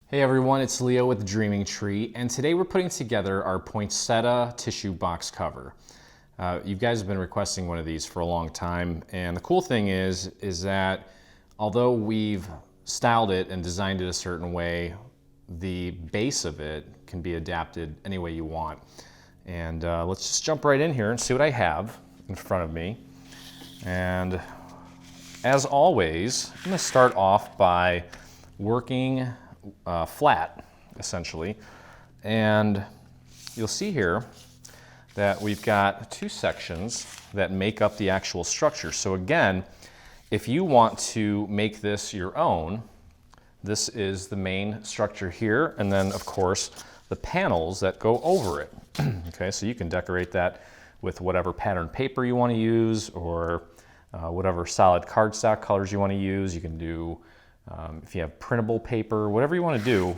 Hey everyone, it's Leo with The Dreaming Tree, and today we're putting together our poinsettia tissue box cover. You guys have been requesting one of these for a long time, and the cool thing is that although we've styled it and designed it a certain way, the base of it can be adapted any way you want. And let's just jump right in here and see what I have in front of me. And as always, I'm going to start off by working flat, essentially. And you'll see here that we've got two sections that make up the actual structure. So again, if you want to make this your own, this is the main structure here, and then of course the panels that go over it. Okay, so you can decorate that with whatever pattern paper you want to use, or whatever solid cardstock colors you want to use. You can do if you have printable paper, whatever you want to do,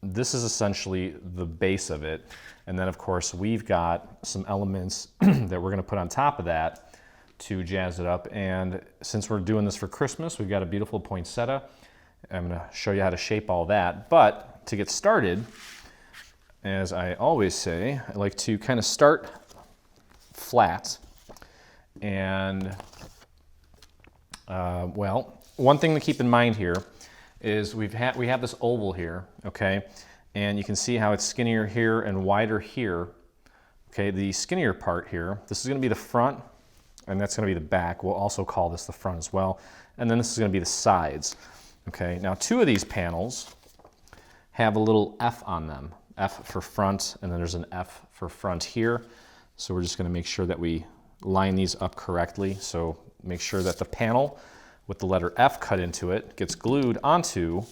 this is essentially the base of it. And then of course we've got some elements that we're going to put on top of that to jazz it up. And since we're doing this for Christmas, we've got a beautiful poinsettia. I'm going to show you how to shape all that. But to get started, as I always say, I like to kind of start flat. And well, one thing to keep in mind here is we have this oval here, okay? And you can see how it's skinnier here and wider here. Okay, the skinnier part here, this is gonna be the front, and that's gonna be the back. We'll also call this the front as well. And then this is gonna be the sides. Okay, now two of these panels have a little F on them. F for front, and then there's an F for front here. So we're just gonna make sure that we line these up correctly. So make sure that the panel with the letter F cut into it gets glued onto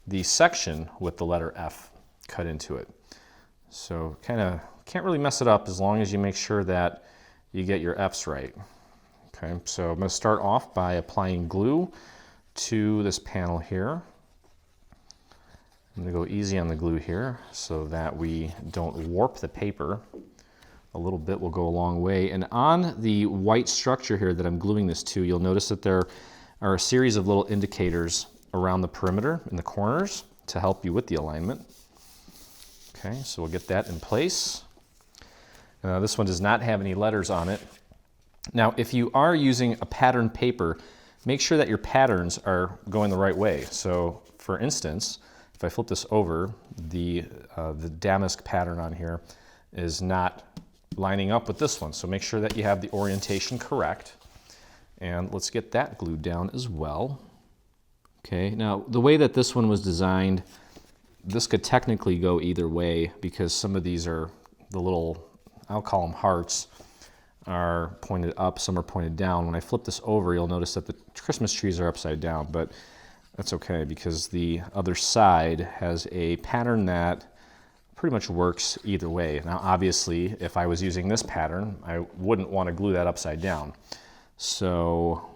the section with the letter F cut into it. So kind of can't really mess it up as long as you make sure that you get your F's right. Okay, so I'm going to start off by applying glue to this panel here. I'm going to go easy on the glue here so that we don't warp the paper. A little bit will go a long way. And on the white structure here that I'm gluing this to, you'll notice that there are a series of little indicators around the perimeter in the corners to help you with the alignment. Okay, so we'll get that in place. This one does not have any letters on it. Now, if you are using a patterned paper, make sure that your patterns are going the right way. So, for instance, if I flip this over, the damask pattern on here is not lining up with this one. So make sure that you have the orientation correct. And let's get that glued down as well. Okay, now the way that this one was designed, this could technically go either way because some of these are the little, I'll call them hearts, are pointed up, some are pointed down. When I flip this over, you'll notice that the Christmas trees are upside down, but that's okay because the other side has a pattern that pretty much works either way. Now obviously, if I was using this pattern, I wouldn't want to glue that upside down. So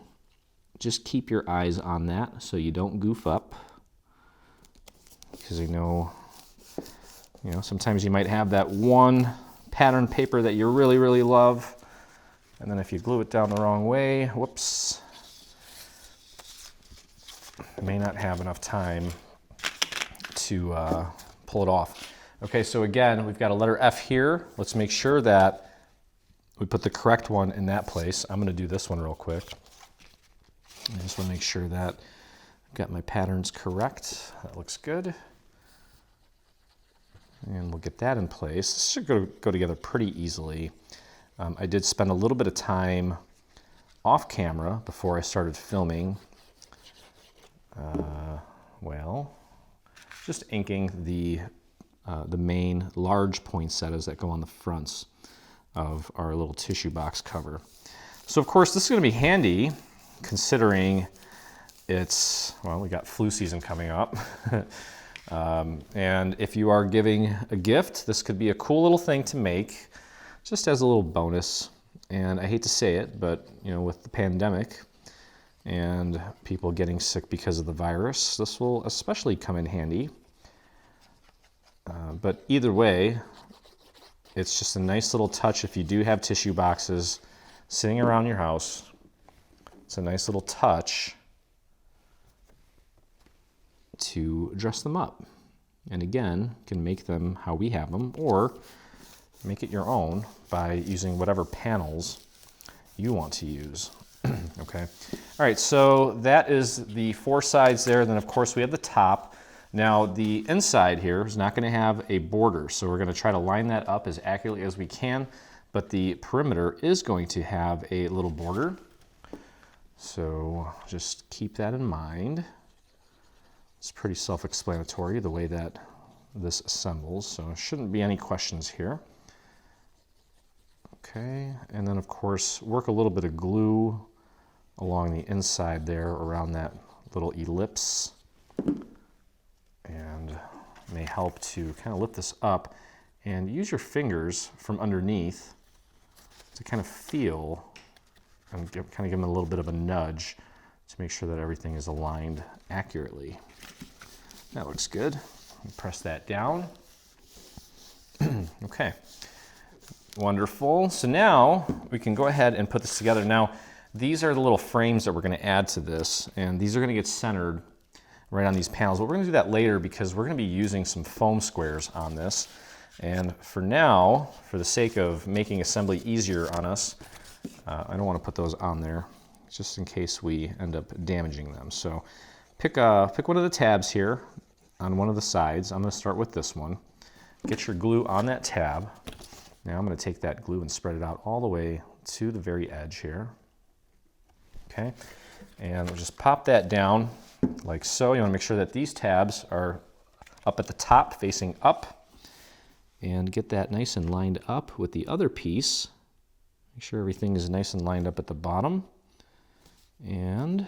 just keep your eyes on that so you don't goof up, because I know, sometimes you might have that one pattern paper that you really, really love, and then if you glue it down the wrong way, whoops, you may not have enough time to pull it off. Okay, so again, we've got a letter F here. Let's make sure that we put the correct one in that place. I'm going to do this one real quick. I just want to make sure that I've got my patterns correct. That looks good. And we'll get that in place. This should go together pretty easily. I did spend a little bit of time off camera before I started filming. Well, just inking the main large poinsettias that go on the fronts of our little tissue box cover. So of course this is going to be handy considering it's, well, we got flu season coming up. And if you are giving a gift, this could be a cool little thing to make just as a little bonus. And I hate to say it, but with the pandemic and people getting sick because of the virus, this will especially come in handy. But either way, it's just a nice little touch if you do have tissue boxes sitting around your house. It's a nice little touch to dress them up. And again, you can make them how we have them, or make it your own by using whatever panels you want to use. Okay. All right, so that is the 4 sides there. Then of course we have the top. Now the inside here is not going to have a border, so we're going to try to line that up as accurately as we can, but the perimeter is going to have a little border. So just keep that in mind. It's pretty self-explanatory the way that this assembles, so there shouldn't be any questions here. Okay, and then of course work a little bit of glue along the inside there around that little ellipse, and may help to kind of lift this up, and use your fingers from underneath to kind of feel and kind of give them a little bit of a nudge to make sure that everything is aligned accurately. That looks good. Press that down. Okay, wonderful. So now we can go ahead and put this together. Now, these are the little frames that we're going to add to this, and these are going to get centered right on these panels. But we're going to do that later because we're going to be using some foam squares on this. And for now, for the sake of making assembly easier on us, I don't want to put those on there just in case we end up damaging them. So pick one of the tabs here on one of the sides. I'm going to start with this one. Get your glue on that tab. Now I'm going to take that glue and spread it out all the way to the very edge here. Okay, and we'll just pop that down like so. You want to make sure that these tabs are up at the top, facing up, and get that nice and lined up with the other piece. Make sure everything is nice and lined up at the bottom, and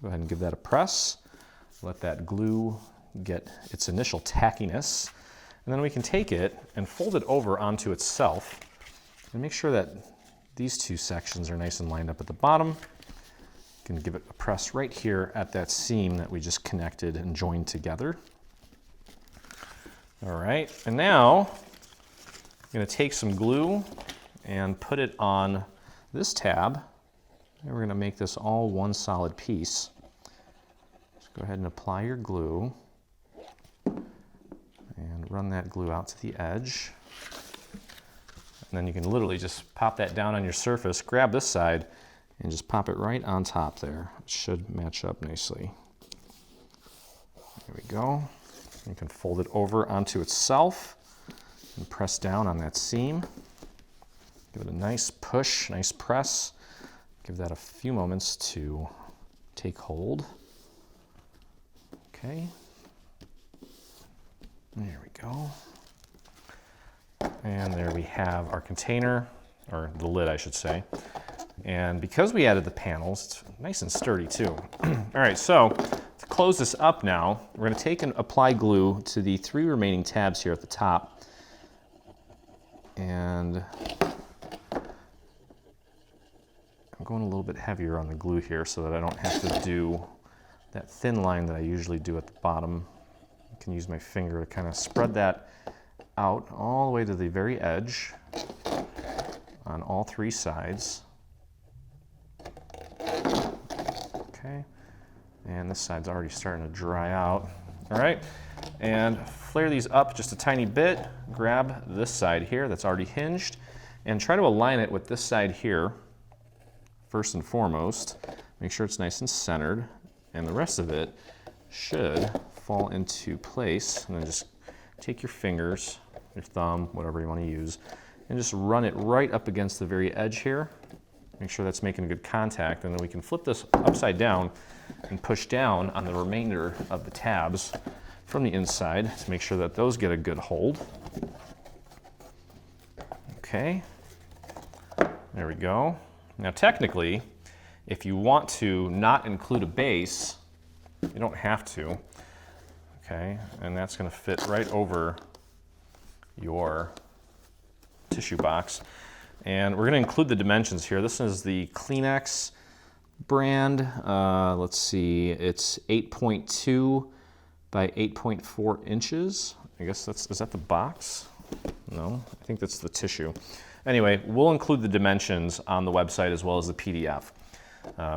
go ahead and give that a press. Let that glue get its initial tackiness, and then we can take it and fold it over onto itself and make sure that these 2 sections are nice and lined up at the bottom. You can give it a press right here at that seam that we just connected and joined together. All right, and now I'm going to take some glue and put it on this tab, and we're going to make this all one solid piece. Just go ahead and apply your glue and run that glue out to the edge. And then you can literally just pop that down on your surface, grab this side, and just pop it right on top there. It should match up nicely. There we go. You can fold it over onto itself and press down on that seam. Give it a nice push, nice press. Give that a few moments to take hold. Okay. There we go. And there we have our container, or the lid, I should say. And because we added the panels, it's nice and sturdy too. All right, so to close this up now, we're going to take and apply glue to the 3 remaining tabs here at the top. And I'm going a little bit heavier on the glue here so that I don't have to do that thin line that I usually do at the bottom. I can use my finger to kind of spread that out all the way to the very edge on all 3 sides. Okay, and this side's already starting to dry out. All right, and flare these up just a tiny bit. Grab this side here that's already hinged and try to align it with this side here first and foremost. Make sure it's nice and centered, and the rest of it should fall into place. And then just take your fingers, your thumb, whatever you want to use, and just run it right up against the very edge here. Make sure that's making good contact, and then we can flip this upside down and push down on the remainder of the tabs from the inside to make sure that those get a good hold. Okay, there we go. Now technically, if you want to not include a base, you don't have to. Okay, and that's going to fit right over your tissue box. And we're going to include the dimensions here. This is the Kleenex brand. Let's see, it's 8.2 by 8.4 inches. I guess is that the box? No, I think that's the tissue. Anyway, we'll include the dimensions on the website as well as the PDF.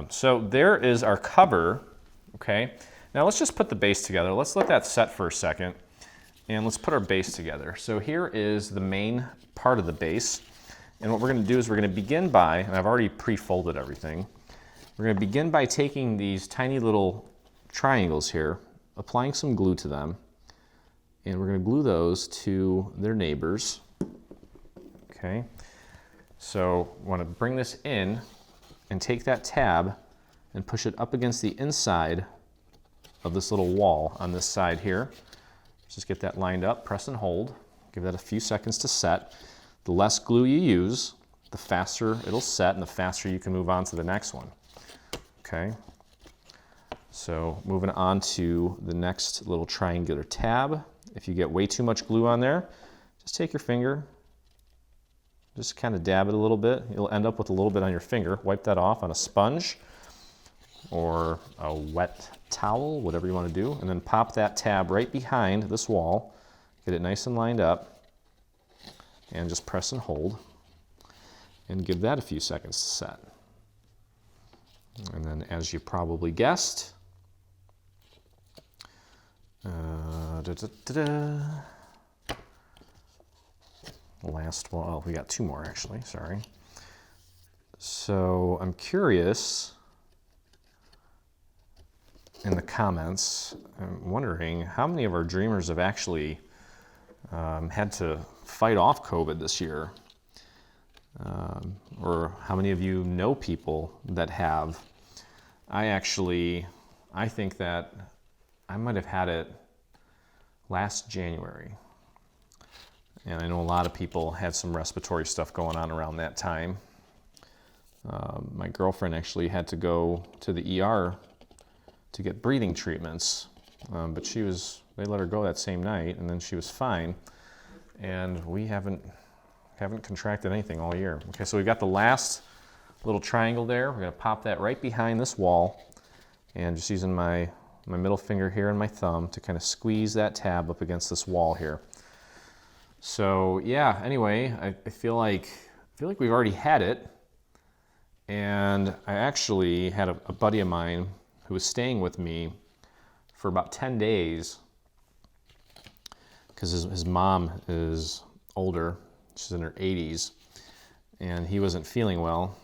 So there is our cover, okay? Now let's just put the base together. Let's let that set for a second. and let's put our base together. So here is the main part of the base. And what we're going to do is we're going to begin by, and I've already pre-folded everything, we're going to begin by taking these tiny little triangles here, applying some glue to them, and we're going to glue those to their neighbors. Okay, so I want to bring this in and take that tab and push it up against the inside of this little wall on this side here. Just get that lined up, press and hold, give that a few seconds to set. The less glue you use, the faster it'll set and the faster you can move on to the next one. Okay, so moving on to the next little triangular tab. If you get way too much glue on there, just take your finger, just kind of dab it a little bit. You'll end up with a little bit on your finger. Wipe that off on a sponge or a wet towel, whatever you want to do, and then pop that tab right behind this wall, get it nice and lined up, and just press and hold, and give that a few seconds to set. And then, as you probably guessed, last one, oh, we got two more actually, sorry. So I'm curious, in the comments, I'm wondering how many of our dreamers have actually had to fight off COVID this year, or how many of you know people that have. I think that I might have had it last January, and I know a lot of people had some respiratory stuff going on around that time. My girlfriend actually had to go to the ER to get breathing treatments, but they let her go that same night, and then she was fine, and we haven't contracted anything all year. Okay, so we've got the last little triangle there. We're going to pop that right behind this wall, and just using my middle finger here and my thumb to kind of squeeze that tab up against this wall here. So yeah, anyway, I feel like we've already had it, and I actually had a buddy of mine who was staying with me for about 10 days because his mom is older. She's in her 80s, and he wasn't feeling well.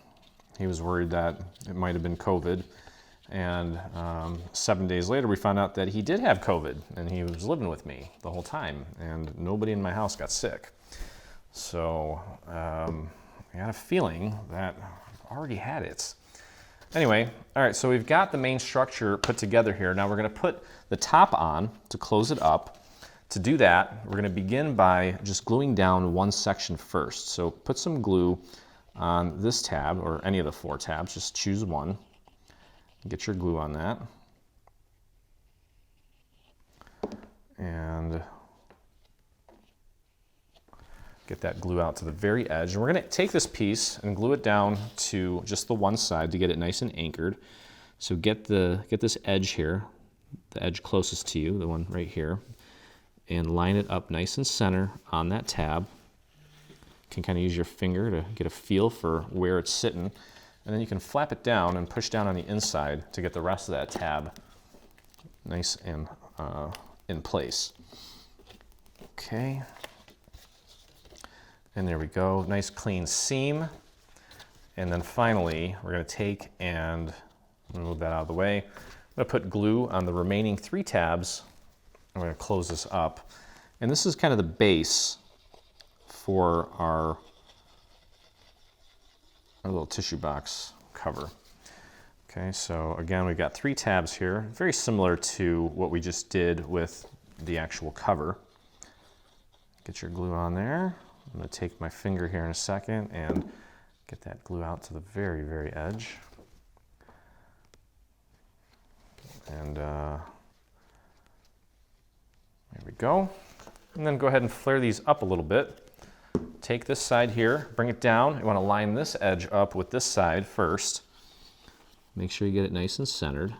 He was worried that it might have been COVID, and 7 days later we found out that he did have COVID, and he was living with me the whole time, and nobody in my house got sick. So I got a feeling that I've already had it. Anyway, all right, so we've got the main structure put together here. Now we're going to put the top on to close it up. To do that, we're going to begin by just gluing down one section first. So put some glue on this tab, or any of the 4 tabs, just choose one. Get your glue on that. And get that glue out to the very edge. And we're going to take this piece and glue it down to just the one side to get it nice and anchored. So get this edge here, the edge closest to you, the one right here, and line it up nice and center on that tab. You can kind of use your finger to get a feel for where it's sitting, and then you can flap it down and push down on the inside to get the rest of that tab nice and in place. Okay. And there we go, nice clean seam. And then finally, we're going to take and move that out of the way. I'm going to put glue on the remaining 3 tabs. I'm going to close this up. And this is kind of the base for our little tissue box cover. Okay, so again, we've got 3 tabs here, very similar to what we just did with the actual cover. Get your glue on there. I'm going to take my finger here in a second and get that glue out to the very, very edge. And there we go. And then go ahead and flare these up a little bit. Take this side here, bring it down. You want to line this edge up with this side first. Make sure you get it nice and centered,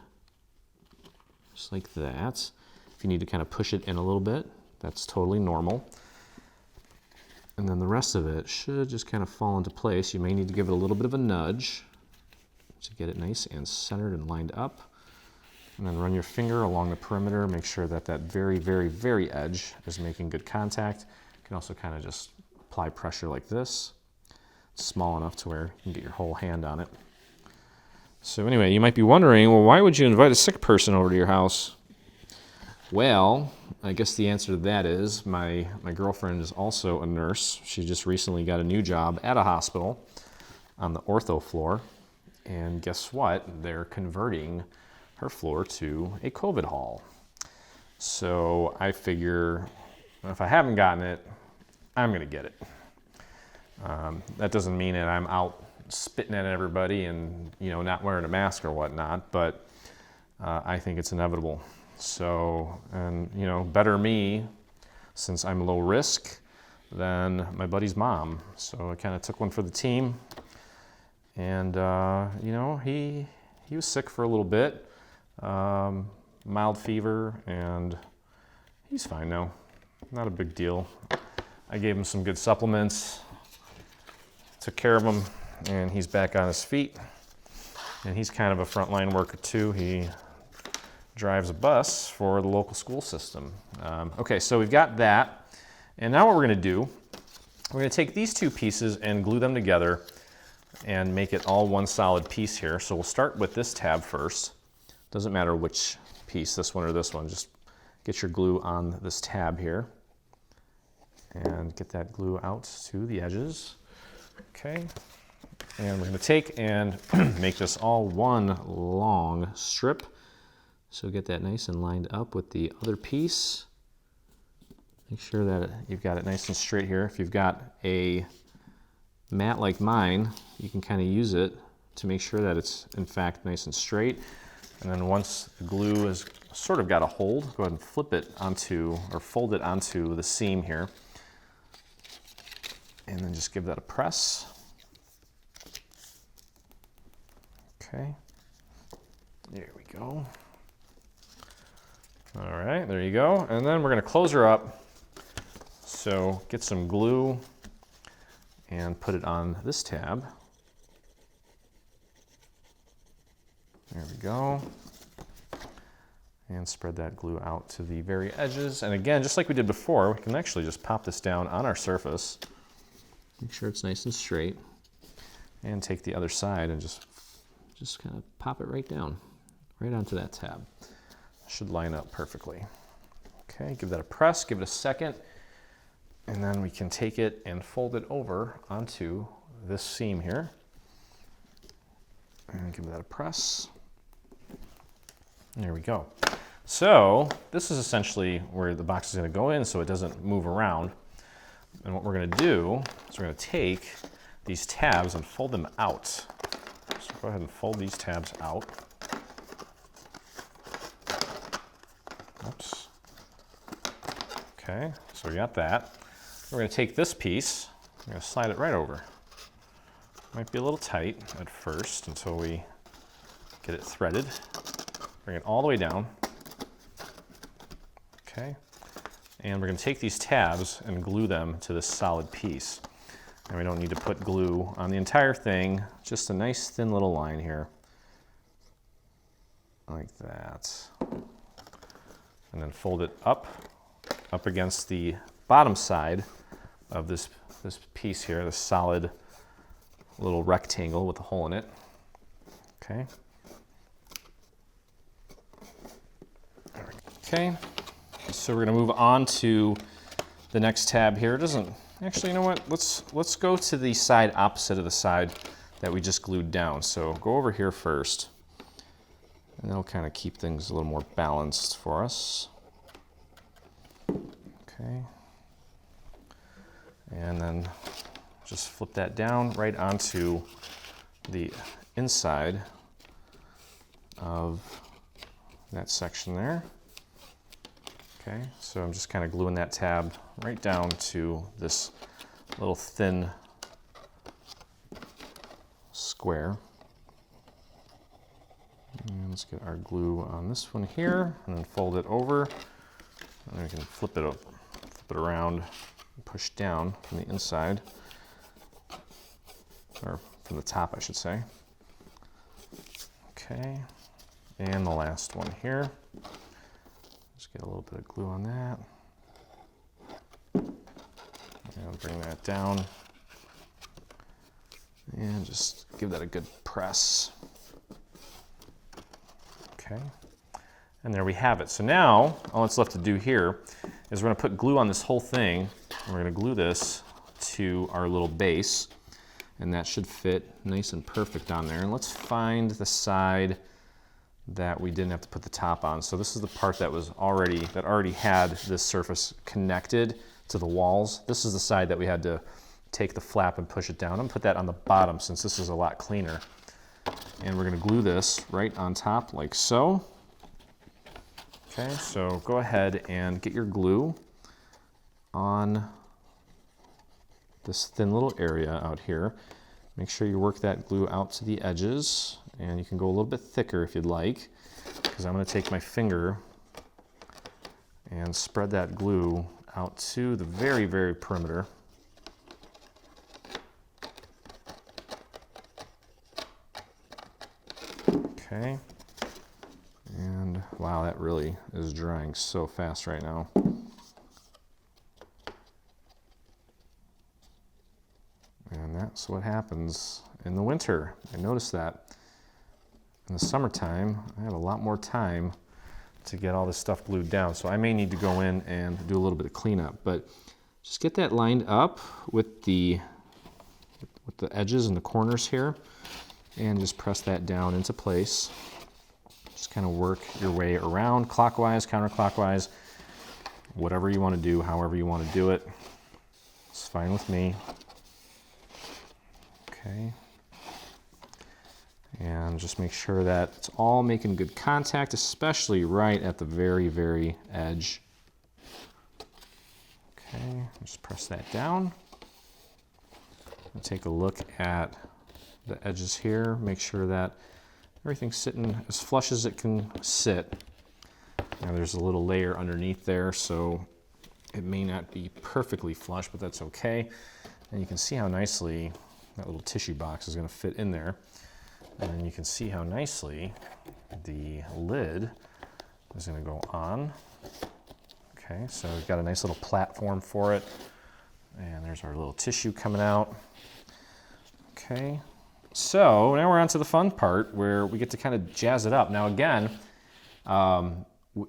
just like that. If you need to kind of push it in a little bit, that's totally normal. And then the rest of it should just kind of fall into place. You may need to give it a little bit of a nudge to get it nice and centered and lined up. And then run your finger along the perimeter. Make sure that that very, very, very edge is making good contact. You can also kind of just apply pressure like this. It's small enough to where you can get your whole hand on it. So anyway, you might be wondering, well, why would you invite a sick person over to your house? Well, I guess the answer to that is my girlfriend is also a nurse. She just recently got a new job at a hospital on the ortho floor. And guess what? They're converting her floor to a COVID hall. So I figure if I haven't gotten it, I'm going to get it. That doesn't mean that I'm out spitting at everybody and, you know, not wearing a mask or whatnot, but I think it's inevitable. So, and, you know, better me, since I'm low risk, than my buddy's mom. So I kind of took one for the team. And, you know, he was sick for a little bit, mild fever, and he's fine now. Not a big deal. I gave him some good supplements, took care of him, and he's back on his feet. And he's kind of a frontline worker too. He drives a bus for the local school system. Okay, so we've got that. And now what we're gonna do, we're gonna take these two pieces and glue them together and make it all one solid piece here. So we'll start with this tab first. Doesn't matter which piece, this one or this one, just get your glue on this tab here and get that glue out to the edges. Okay, and we're gonna take and make this all one long strip. So get that nice and lined up with the other piece. Make sure that you've got it nice and straight here. If you've got a mat like mine, you can kind of use it to make sure that it's in fact nice and straight. And then once the glue has sort of got a hold, go ahead and flip it onto, or fold it onto the seam here. And then just give that a press. Okay, there we go. All right, there you go. And then we're gonna close her up. So get some glue and put it on this tab. There we go. And spread that glue out to the very edges. And again, just like we did before, we can actually just pop this down on our surface. Make sure it's nice and straight. And take the other side and just kind of pop it right down, right onto that tab. Should line up perfectly. Okay, give that a press, give it a second, and then we can take it and fold it over onto this seam here. And give that a press. There we go. So this is essentially where the box is going to go in so it doesn't move around. And what we're going to do is we're going to take these tabs and fold them out. So go ahead and fold these tabs out. Oops. Okay, so we got that. We're going to take this piece, we're going to slide it right over. Might be a little tight at first until we get it threaded. Bring it all the way down. Okay, and we're going to take these tabs and glue them to this solid piece. And we don't need to put glue on the entire thing, just a nice thin little line here, like that. And then fold it up against the bottom side of this piece here, this solid little rectangle with a hole in it. Okay. Okay, so we're gonna move on to the next tab here. It doesn't, actually, you know what? Let's go to the side opposite of the side that we just glued down. So go over here first, and that'll kind of keep things a little more balanced for us. Okay. And then just flip that down right onto the inside of that section there. Okay, so I'm just kind of gluing that tab right down to this little thin square. And let's get our glue on this one here, and then fold it over. And then we can flip it around, and push down from the inside, or from the top, I should say. Okay, And the last one here. Just get a little bit of glue on that. And bring that down. And just give that a good press. Okay. And there we have it. So now, all that's left to do here is we're going to put glue on this whole thing. And we're going to glue this to our little base. And that should fit nice and perfect on there. And let's find the side that we didn't have to put the top on. So this is the part that already had this surface connected to the walls. This is the side that we had to take the flap and push it down. I'm gonna put that on the bottom since this is a lot cleaner. And we're gonna glue this right on top like so. Okay, so go ahead and get your glue on this thin little area out here. Make sure you work that glue out to the edges, and you can go a little bit thicker if you'd like, because I'm going to take my finger and spread that glue out to the very, very perimeter. Okay, and wow, that really is drying so fast right now. And that's what happens in the winter. I noticed that. In the summertime, I have a lot more time to get all this stuff glued down. So I may need to go in and do a little bit of cleanup. But just get that lined up with the edges and the corners here. And just press that down into place. Just kind of work your way around, clockwise, counterclockwise, whatever you want to do, however you want to do it. It's fine with me. Okay, and just make sure that it's all making good contact, especially right at the very, very edge. Okay, just press that down. And take a look at the edges here. Make sure that everything's sitting as flush as it can sit. Now there's a little layer underneath there, so it may not be perfectly flush, but that's okay. And you can see how nicely that little tissue box is going to fit in there. And then you can see how nicely the lid is going to go on. Okay, so we've got a nice little platform for it. And there's our little tissue coming out. Okay, so now we're on to the fun part where we get to kind of jazz it up. Now again,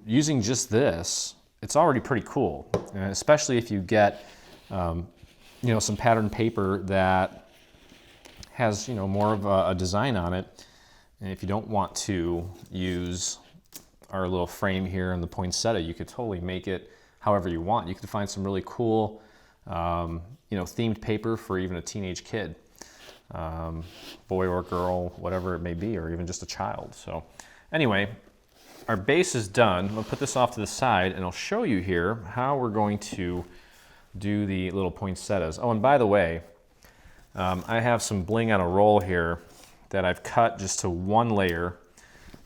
using just this, it's already pretty cool, especially if you get some patterned paper that has more of a design on it. And if you don't want to use our little frame here in the poinsettia, you could totally make it however you want. You could find some really cool themed paper for even a teenage kid, boy or girl, whatever it may be, or even just a child. So anyway, our base is done. I'll put this off to the side and I'll show you here how we're going to do the little poinsettias. Oh, and by the way, I have some bling on a roll here that I've cut just to one layer,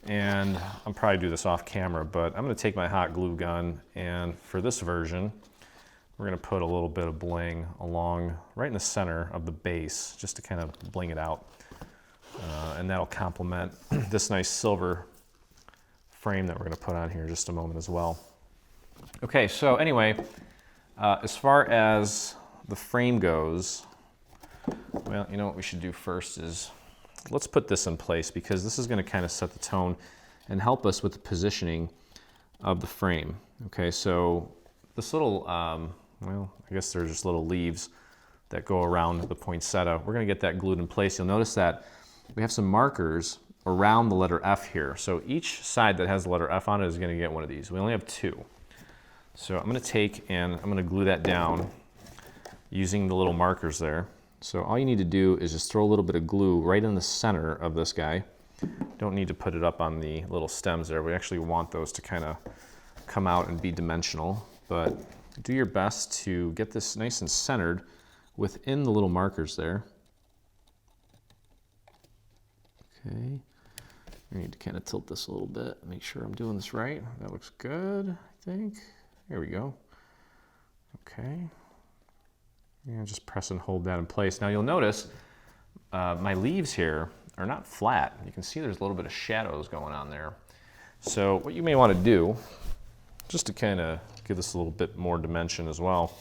and I'll probably do this off camera, but I'm going to take my hot glue gun, and for this version, we're going to put a little bit of bling along right in the center of the base just to kind of bling it out, and that'll complement this nice silver frame that we're going to put on here in just a moment as well. Okay, so anyway, as far as the frame goes, well, you know what we should do first is let's put this in place, because this is going to kind of set the tone and help us with the positioning of the frame. Okay, so this little, well, I guess they're just little leaves that go around the poinsettia. We're going to get that glued in place. You'll notice that we have some markers around the letter F here. So each side that has the letter F on it is going to get one of these. We only have two. So I'm going to take and I'm going to glue that down using the little markers there. So all you need to do is just throw a little bit of glue right in the center of this guy. Don't need to put it up on the little stems there. We actually want those to kind of come out and be dimensional, but do your best to get this nice and centered within the little markers there. Okay, I need to kind of tilt this a little bit, make sure I'm doing this right. That looks good, I think. There we go. Okay. And just press and hold that in place. Now you'll notice my leaves here are not flat. You can see there's a little bit of shadows going on there. So what you may want to do, just to kind of give this a little bit more dimension as well,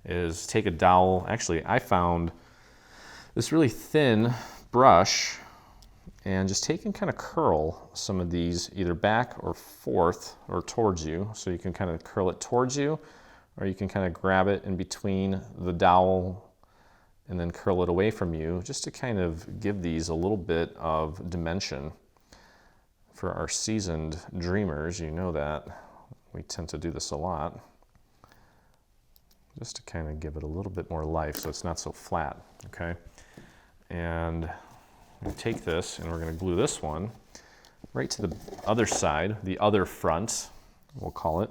is take a dowel. Actually, I found this really thin brush and just take and kind of curl some of these either back or forth or towards you. So you can kind of curl it towards you, or you can kind of grab it in between the dowel and then curl it away from you, just to kind of give these a little bit of dimension. For our seasoned dreamers, you know that we tend to do this a lot, just to kind of give it a little bit more life so it's not so flat, okay? And we take this and we're going to glue this one right to the other side, the other front, we'll call it.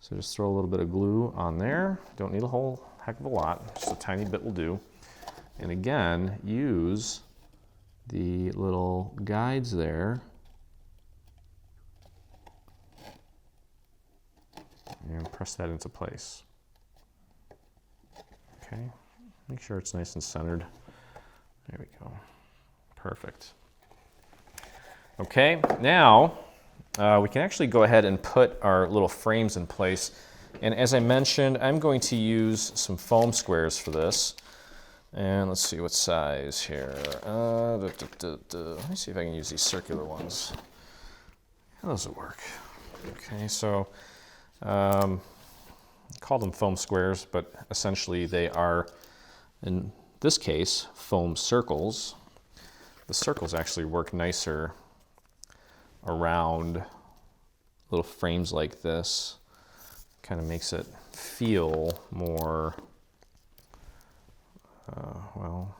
So just throw a little bit of glue on there. Don't need a whole heck of a lot, just a tiny bit will do. And again, use the little guides there and press that into place. Okay, make sure it's nice and centered. There we go. Perfect. Okay, now we can actually go ahead and put our little frames in place. And as I mentioned, I'm going to use some foam squares for this. And let's see what size here. Let me see if I can use these circular ones. How does it work? Okay, so call them foam squares, but essentially they are, in this case, foam circles. The circles actually work nicer around little frames like this. Kind of makes it feel more, well,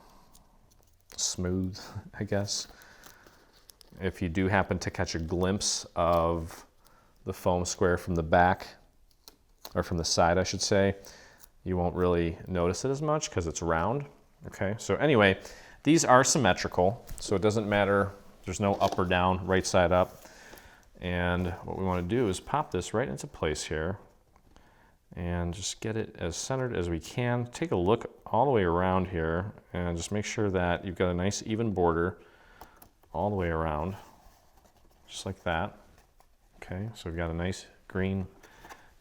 smooth, I guess. If you do happen to catch a glimpse of the foam square from the back, or from the side, I should say, you won't really notice it as much because it's round. Okay, so anyway, these are symmetrical, so it doesn't matter, there's no up or down, right side up. And what we want to do is pop this right into place here and just get it as centered as we can. Take a look all the way around here and just make sure that you've got a nice even border all the way around, just like that. Okay, so we've got a nice green,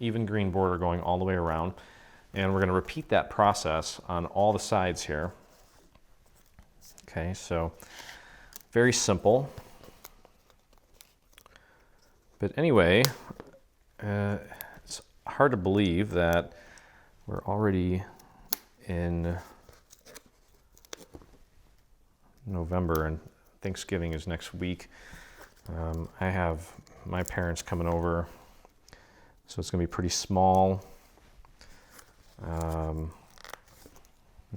even green border going all the way around. And we're going to repeat that process on all the sides here. Okay, so very simple. But anyway, it's hard to believe that we're already in November and Thanksgiving is next week. I have my parents coming over, so it's going to be pretty small. We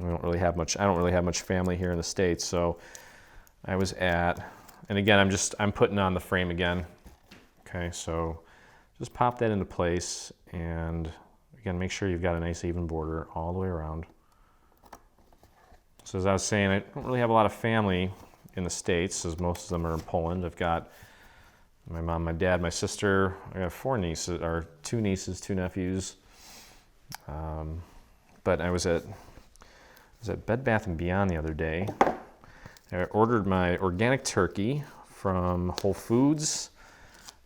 don't really have much. I don't really have much family here in the States, so I was at, and again, I'm putting on the frame again. Okay, so just pop that into place, and again, make sure you've got a nice even border all the way around. So as I was saying, I don't really have a lot of family in the States, as most of them are in Poland. I've got my mom, my dad, my sister. I got 4 nieces, or 2 nieces, 2 nephews. But I was at Bed Bath & Beyond the other day. I ordered my organic turkey from Whole Foods,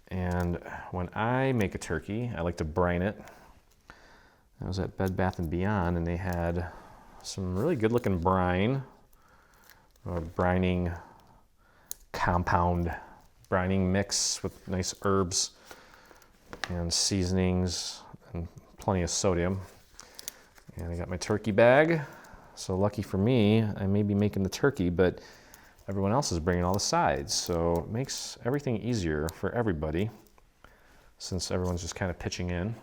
and when I make a turkey, I like to brine it. I was at Bed Bath & Beyond, and they had some really good-looking brine, or brining compound, brining mix with nice herbs and seasonings and plenty of sodium. And I got my turkey bag. So lucky for me, I may be making the turkey, but everyone else is bringing all the sides. So it makes everything easier for everybody since everyone's just kind of pitching in.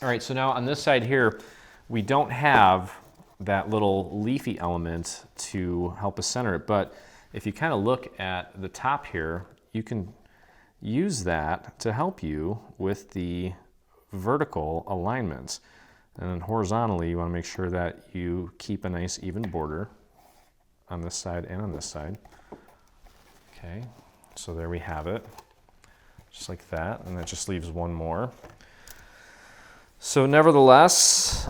All right, so now on this side here, we don't have that little leafy element to help us center it, but if you kind of look at the top here, you can use that to help you with the vertical alignments. And then horizontally, you want to make sure that you keep a nice even border on this side and on this side. Okay, so there we have it, just like that, and that just leaves one more. So nevertheless,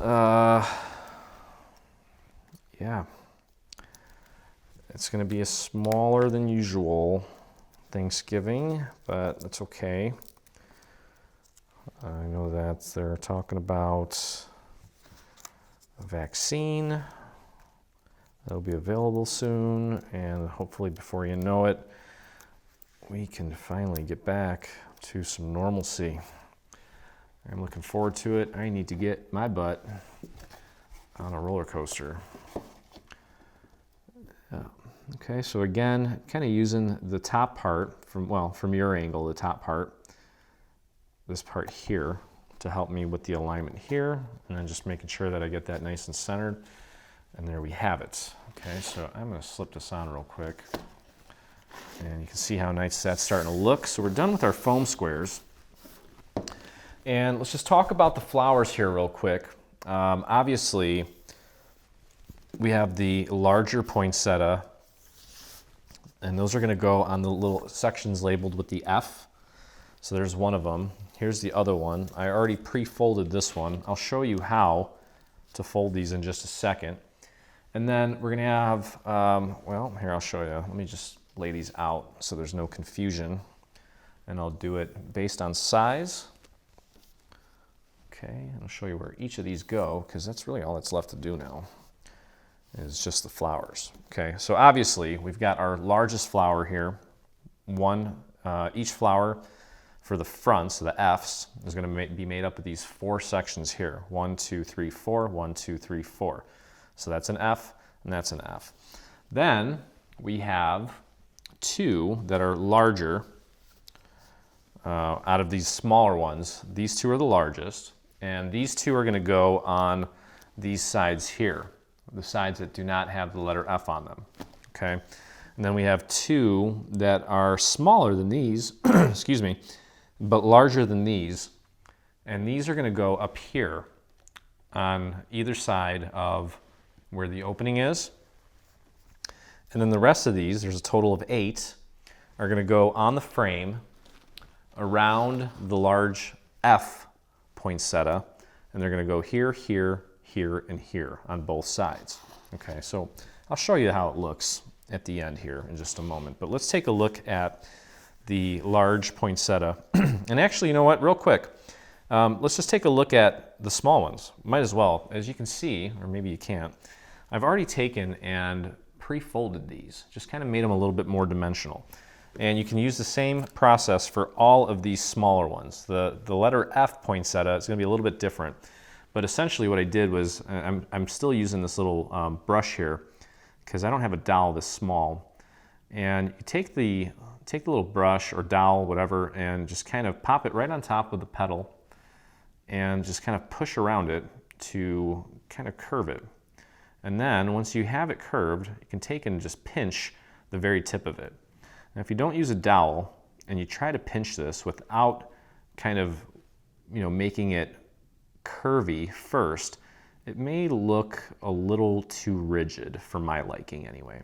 yeah, it's going to be a smaller than usual Thanksgiving, but that's okay. I know that they're talking about a vaccine that'll be available soon, and hopefully before you know it, we can finally get back to some normalcy. I'm looking forward to it. I need to get my butt on a roller coaster. Okay, so again, kind of using the top part from your angle, the top part, this part here, to help me with the alignment here, and then just making sure that I get that nice and centered. And there we have it. Okay, so I'm going to slip this on real quick. And you can see how nice that's starting to look. So we're done with our foam squares. And let's just talk about the flowers here real quick. Obviously, we have the larger poinsettia, and those are going to go on the little sections labeled with the F. So there's one of them. Here's the other one. I already pre-folded this one. I'll show you how to fold these in just a second. And then we're going to have, well, here I'll show you. Let me just lay these out so there's no confusion. And I'll do it based on size. Okay, and I'll show you where each of these go, because that's really all that's left to do now, is just the flowers. Okay, so obviously we've got our largest flower here. Each flower for the front, so the F's, is going to be made up of these 4 sections here. 1, 2, 3, 4, 1, 2, 3, 4. So that's an F, and that's an F. Then we have 2 that are larger out of these smaller ones. These 2 are the largest, and these 2 are going to go on these sides here, the sides that do not have the letter F on them. Okay, and then we have 2 that are smaller than these, excuse me, but larger than these, and these are going to go up here on either side of where the opening is. And then the rest of these, there's a total of 8, are going to go on the frame around the large F poinsettia, and they're going to go here, here, here, and here on both sides. Okay, so I'll show you how it looks at the end here in just a moment, but let's take a look at the large poinsettia. And actually, you know what, real quick, let's just take a look at the small ones. Might as well. As you can see, or maybe you can't, I've already taken and pre-folded these, just kind of made them a little bit more dimensional. And you can use the same process for all of these smaller ones. The letter F poinsettia is going to be a little bit different, but essentially what I did was, I'm still using this little brush here because I don't have a dowel this small. And you take the little brush or dowel, whatever, and just kind of pop it right on top of the petal and just kind of push around it to kind of curve it. And then once you have it curved, you can take and just pinch the very tip of it. Now, if you don't use a dowel and you try to pinch this without kind of, making it curvy first, it may look a little too rigid for my liking anyway.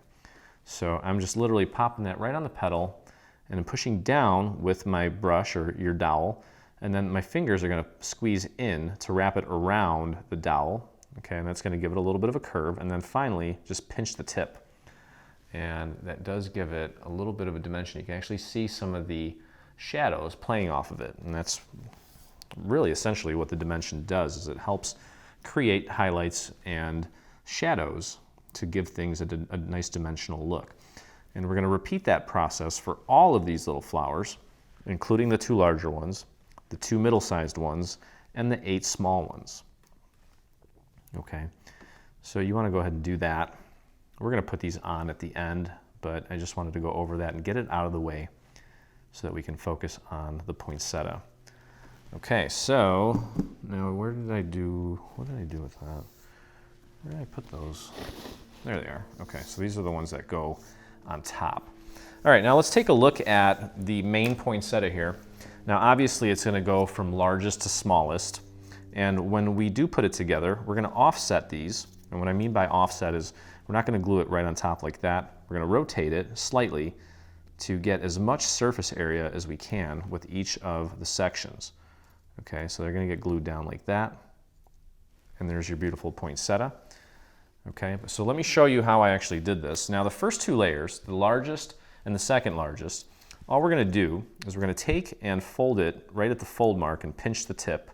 So I'm just literally popping that right on the petal and I'm pushing down with my brush or your dowel, and then my fingers are going to squeeze in to wrap it around the dowel. Okay, and that's going to give it a little bit of a curve, and then finally just pinch the tip. And that does give it a little bit of a dimension. You can actually see some of the shadows playing off of it, and that's really essentially what the dimension does, is it helps create highlights and shadows to give things a nice dimensional look. And we're going to repeat that process for all of these little flowers, including the 2 larger ones, the 2 middle-sized ones, and the 8 small ones. Okay, so you want to go ahead and do that. We're going to put these on at the end, but I just wanted to go over that and get it out of the way so that we can focus on the poinsettia. Okay, so now what did I do with that? Where did I put those? There they are. Okay, so these are the ones that go on top. All right, now let's take a look at the main poinsettia here. Now obviously it's going to go from largest to smallest, and when we do put it together, we're going to offset these. And what I mean by offset is we're not going to glue it right on top like that. We're going to rotate it slightly to get as much surface area as we can with each of the sections. Okay, so they're going to get glued down like that. And there's your beautiful poinsettia. Okay, so let me show you how I actually did this. Now the first 2 layers, the largest and the second largest, all we're going to do is we're going to take and fold it right at the fold mark and pinch the tip.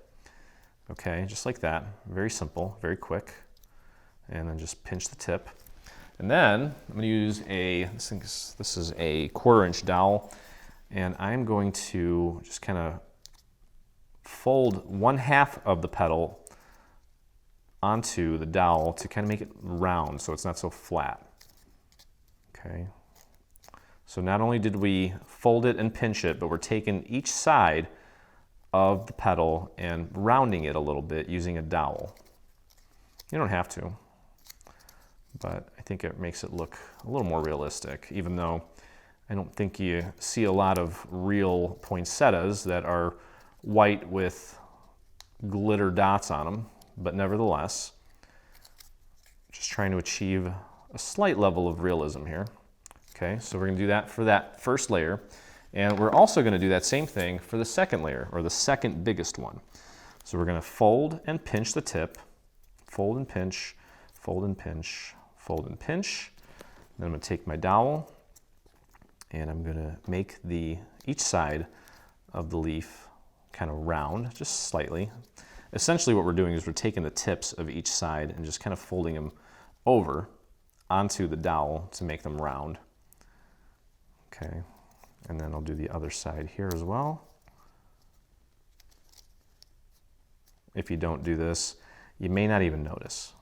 Okay, just like that. Very simple, very quick. And then just pinch the tip. And then I'm going to use this is a 1/4 inch dowel, and I'm going to just kind of fold 1/2 of the petal onto the dowel to kind of make it round so it's not so flat. Okay. So not only did we fold it and pinch it, but we're taking each side of the petal and rounding it a little bit using a dowel. You don't have to, but I think it makes it look a little more realistic, even though I don't think you see a lot of real poinsettias that are white with glitter dots on them, but nevertheless, just trying to achieve a slight level of realism here. Okay, so we're going to do that for that first layer, and we're also going to do that same thing for the second layer, or the second biggest one. So we're going to fold and pinch the tip, fold and pinch, fold and pinch, fold and pinch. Then I'm going to take my dowel, and I'm going to make each side of the leaf kind of round, just slightly. Essentially what we're doing is we're taking the tips of each side and just kind of folding them over onto the dowel to make them round. Okay, and then I'll do the other side here as well. If you don't do this, you may not even notice.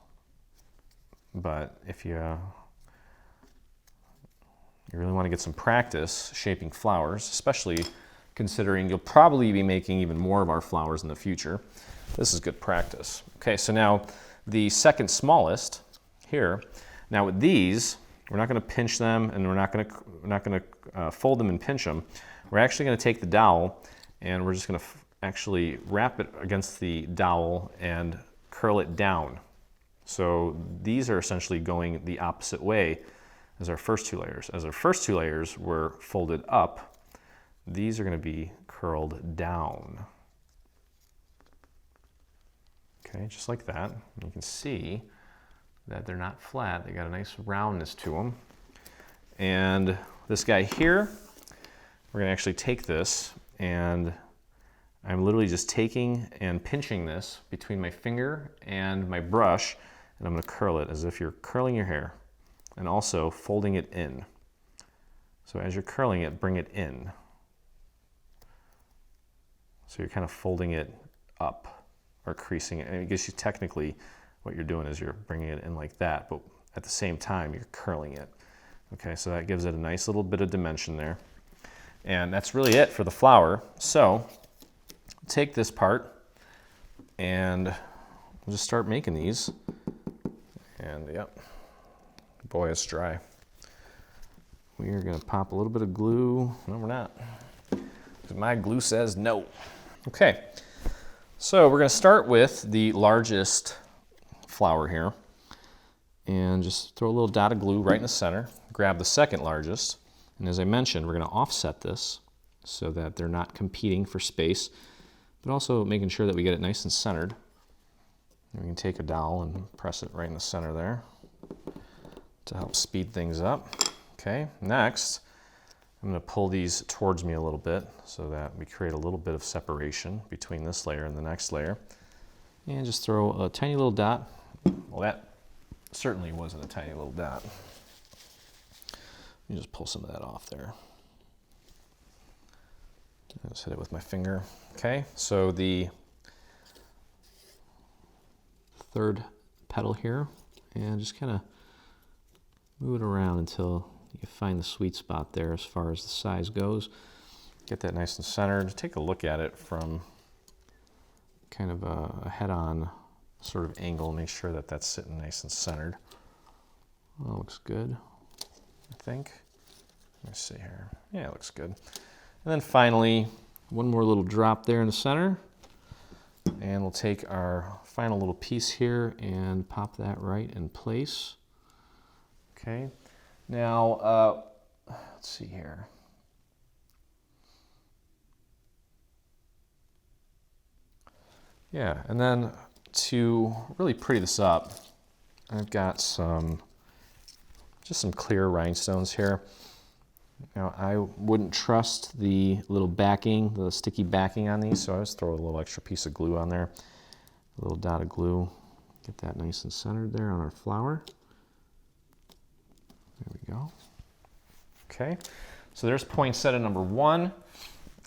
But if you really want to get some practice shaping flowers, especially considering you'll probably be making even more of our flowers in the future, this is good practice. Okay, so now the second smallest here. Now with these, we're not going to pinch them, and we're not going to fold them and pinch them. We're actually going to take the dowel, and we're just going to actually wrap it against the dowel and curl it down. So these are essentially going the opposite way as our first two layers. As our first two layers were folded up, these are going to be curled down. Okay, just like that. You can see that they're not flat. They got a nice roundness to them. And this guy here, we're going to actually take this, and I'm literally just taking and pinching this between my finger and my brush, and I'm going to curl it as if you're curling your hair, and also folding it in. So as you're curling it, bring it in. So you're kind of folding it up or creasing it. And I guess you technically, what you're doing is you're bringing it in like that, but at the same time, you're curling it. Okay, so that gives it a nice little bit of dimension there. And that's really it for the flower. So take this part, and we'll just start making these. And yep, boy, it's dry. We are gonna pop a little bit of glue. No, we're not, because my glue says no. Okay, so we're gonna start with the largest flower here, and just throw a little dot of glue right in the center. Grab the second largest, and as I mentioned, we're going to offset this so that they're not competing for space, but also making sure that we get it nice and centered. And we can take a dowel and press it right in the center there to help speed things up. Okay, next I'm going to pull these towards me a little bit so that we create a little bit of separation between this layer and the next layer, and just throw a tiny little dot. Well, that certainly wasn't a tiny little dot. Let me just pull some of that off there. I'll just hit it with my finger. Okay, so the third petal here, and just kind of move it around until you find the sweet spot there as far as the size goes. Get that nice and centered. Take a look at it from kind of a head-on sort of angle. Make sure that that's sitting nice and centered. Well, looks good, I think. Let me see here. Yeah, it looks good. And then finally, one more little drop there in the center. And we'll take our final little piece here and pop that right in place. Okay. Now, let's see here. Yeah, and then to really pretty this up, I've got just some clear rhinestones here. Now, I wouldn't trust the little backing, the sticky backing on these, so I just throw a little extra piece of glue on there, a little dot of glue. Get that nice and centered there on our flower. There we go. Okay, so there's poinsettia number 1,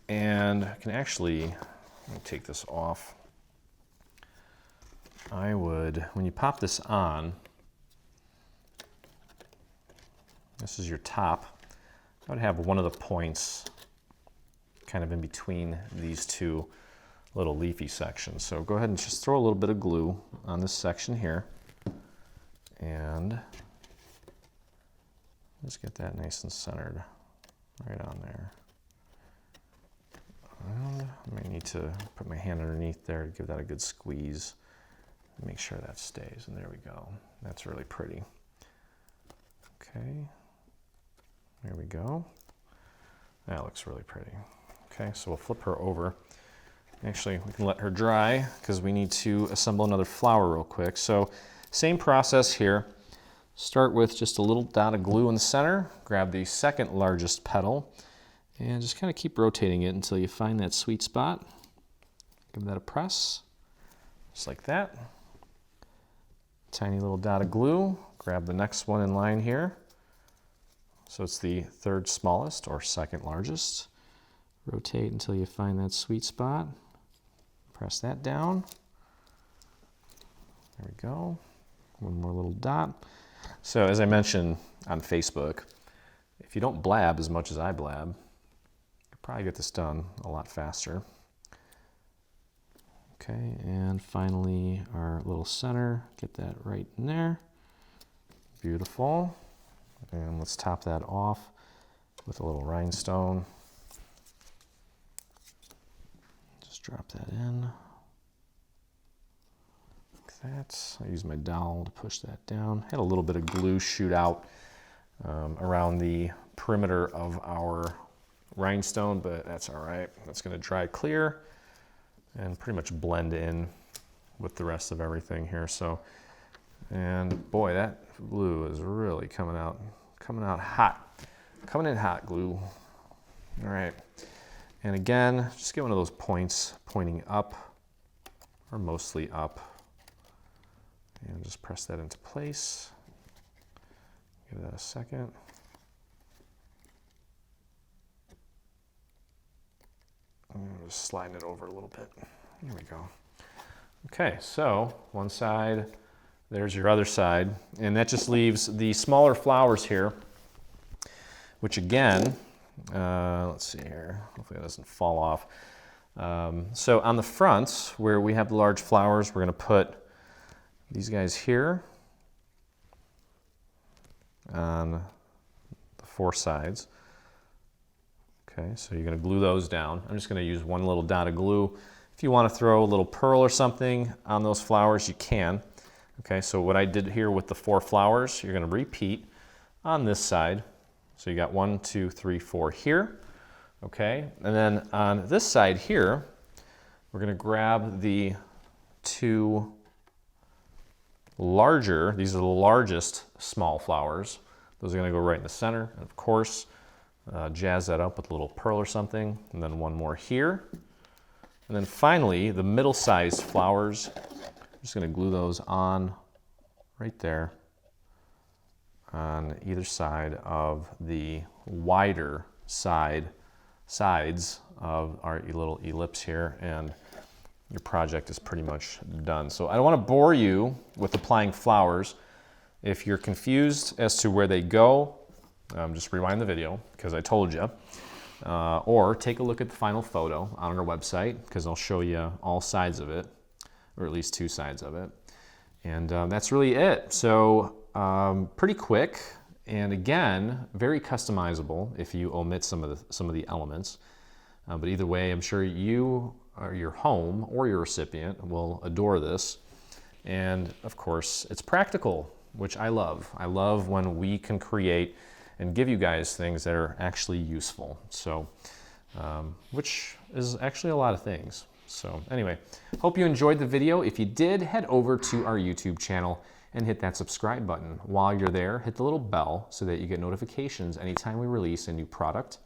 and I can actually, let me take this off. I would, when you pop this on, this is your top, I would have one of the points kind of in between these two little leafy sections. So go ahead and just throw a little bit of glue on this section here, and just get that nice and centered right on there. And I might need to put my hand underneath there to give that a good squeeze. Make sure that stays, and there we go. That's really pretty. Okay. There we go. That looks really pretty. Okay, so we'll flip her over. Actually, we can let her dry because we need to assemble another flower real quick. So same process here. Start with just a little dot of glue in the center. Grab the second largest petal and just kind of keep rotating it until you find that sweet spot. Give that a press, just like that. Tiny little dot of glue. Grab the next one in line here. So it's the third smallest or second largest. Rotate until you find that sweet spot. Press that down. There we go. One more little dot. So as I mentioned on Facebook, if you don't blab as much as I blab, you'll probably get this done a lot faster. Okay, and finally our little center, get that right in there. Beautiful. And let's top that off with a little rhinestone. Just drop that in. Like that. I use my dowel to push that down. Had a little bit of glue shoot out around the perimeter of our rhinestone, but that's all right. That's going to dry clear and pretty much blend in with the rest of everything here. So, and boy, that glue is really coming out hot. Coming in hot, glue. All right. And again, just get one of those points pointing up, or mostly up. And just press that into place. Give that a second. And just sliding it over a little bit. There we go. Okay, so one side, there's your other side, and that just leaves the smaller flowers here, which again, let's see here, hopefully that doesn't fall off. So on the front, where we have the large flowers, we're going to put these guys here on the 4 sides. Okay, so you're going to glue those down. I'm just going to use one little dot of glue. If you want to throw a little pearl or something on those flowers, you can. Okay, so what I did here with the 4 flowers, you're going to repeat on this side. So you got 1, 2, 3, 4 here. Okay, and then on this side here, we're going to grab the 2 larger, these are the largest small flowers. Those are going to go right in the center. And of course, jazz that up with a little pearl or something. And then one more here. And then finally, the middle-sized flowers, I'm just going to glue those on right there on either side of the wider sides of our little ellipse here, and your project is pretty much done. So I don't want to bore you with applying flowers. If you're confused as to where they go, just rewind the video because I told you. Or take a look at the final photo on our website because I'll show you all sides of it, or at least 2 sides of it. And that's really it. So pretty quick, and again, very customizable if you omit some of the elements. But either way, I'm sure you or your home or your recipient will adore this. And of course, it's practical, which I love. I love when we can create and give you guys things that are actually useful. So, which is actually a lot of things. So anyway, hope you enjoyed the video. If you did, head over to our YouTube channel and hit that subscribe button. While you're there, hit the little bell so that you get notifications anytime we release a new product.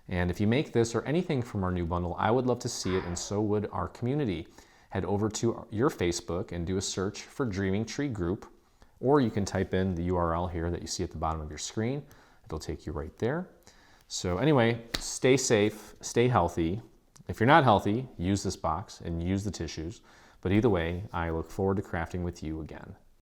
And if you make this or anything from our new bundle, I would love to see it, and so would our community. Head over to your Facebook and do a search for Dreaming Tree Group, or you can type in the URL here that you see at the bottom of your screen. It'll take you right there. So anyway, stay safe, stay healthy. If you're not healthy, use this box and use the tissues. But either way, I look forward to crafting with you again.